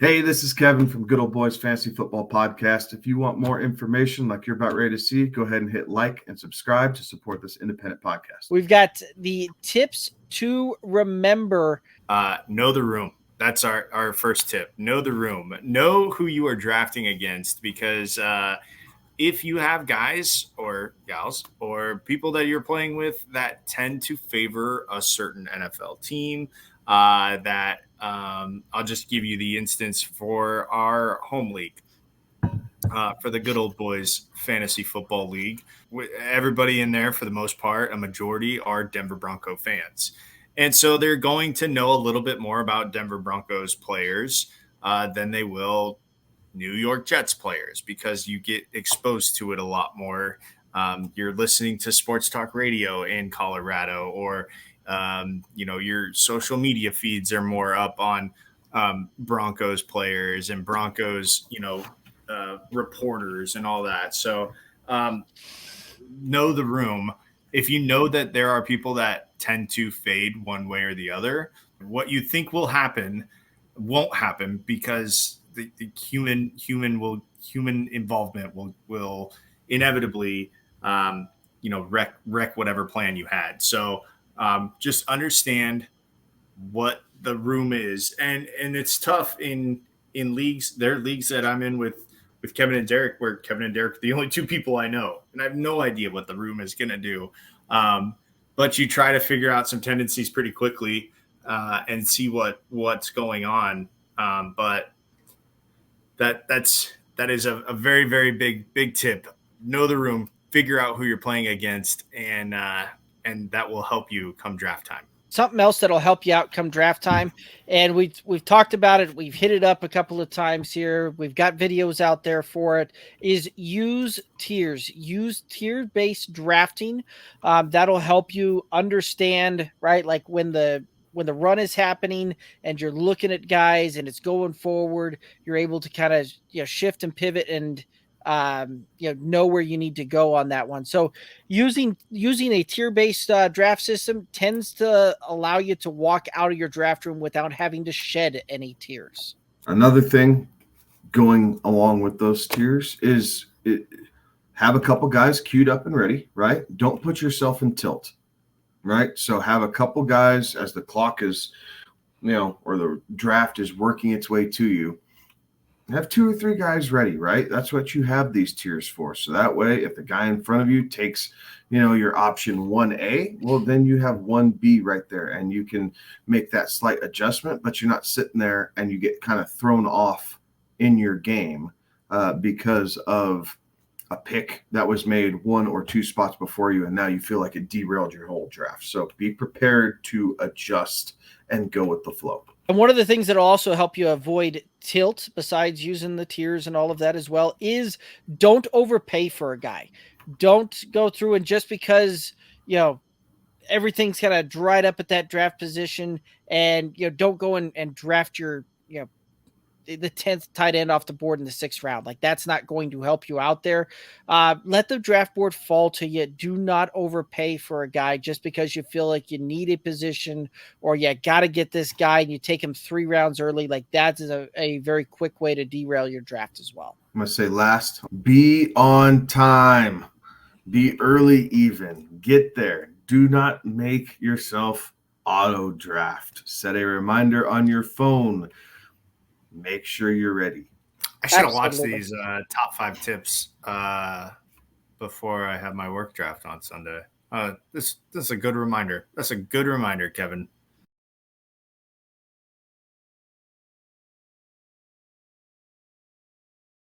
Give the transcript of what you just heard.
Hey, this is Kevin from Good Old Boys Fantasy Football Podcast. If you want more information like you're about ready to see, go ahead and hit like and subscribe to support this independent podcast. We've got the tips to remember. Know the room. That's our first tip. Know the room. Know who you are drafting against, because if you have guys or gals or people that you're playing with that tend to favor a certain NFL team, I'll just give you the instance for our home league. For the Good Old Boys Fantasy Football League, everybody in there, for the most part, a majority are Denver Bronco fans. And so they're going to know a little bit more about Denver Broncos players than they will New York Jets players, because you get exposed to it a lot more. You're listening to sports talk radio in Colorado, or your social media feeds are more up on Broncos players and Broncos, reporters and all that. So know the room. If you know that there are people that tend to fade one way or the other, what you think will happen won't happen, because the human involvement will inevitably wreck whatever plan you had. So just understand what the room is, and it's tough in leagues. There are leagues that I'm in with Kevin and Derek, where Kevin and Derek are the only two people I know, and I have no idea what the room is going to do. But you try to figure out some tendencies pretty quickly and see what's going on. But that is a very, very big tip. Know the room, figure out who you're playing against, and that will help you come draft time. Something else that'll help you out come draft time, and we've talked about it. We've hit it up a couple of times here. We've got videos out there for it. Is use tiers. Use tier-based drafting. That'll help you understand, right? Like when the run is happening and you're looking at guys and it's going forward, you're able to kind of shift and pivot and know where you need to go on that one. So using a tier-based draft system tends to allow you to walk out of your draft room without having to shed any tiers. Another thing going along with those tiers is have a couple guys queued up and ready, right? Don't put yourself in tilt, right? So have a couple guys as the clock is, or the draft is working its way to you. Have 2 or 3 guys ready, right? That's what you have these tiers for. So that way, if the guy in front of you takes, your option 1A, well, then you have 1B right there, and you can make that slight adjustment, but you're not sitting there and you get kind of thrown off in your game because of a pick that was made 1 or 2 spots before you, and now you feel like it derailed your whole draft. So be prepared to adjust and go with the flow. And one of the things that will also help you avoid tilt, besides using the tiers and all of that as well, is don't overpay for a guy. Don't go through and just because, everything's kind of dried up at that draft position, and, don't go and draft your, the 10th tight end off the board in the 6th round. Like, that's not going to help you out there. Let the draft board fall to you. Do not overpay for a guy just because you feel like you need a position or you got to get this guy and you take him 3 rounds early. Like, that's a very quick way to derail your draft as well. I'm going to say last, be on time. Be early even. Get there. Do not make yourself auto draft. Set a reminder on your phone. Make sure you're ready. I should have watched these top 5 tips before I have my work draft on Sunday. This is a good reminder. That's a good reminder, Kevin.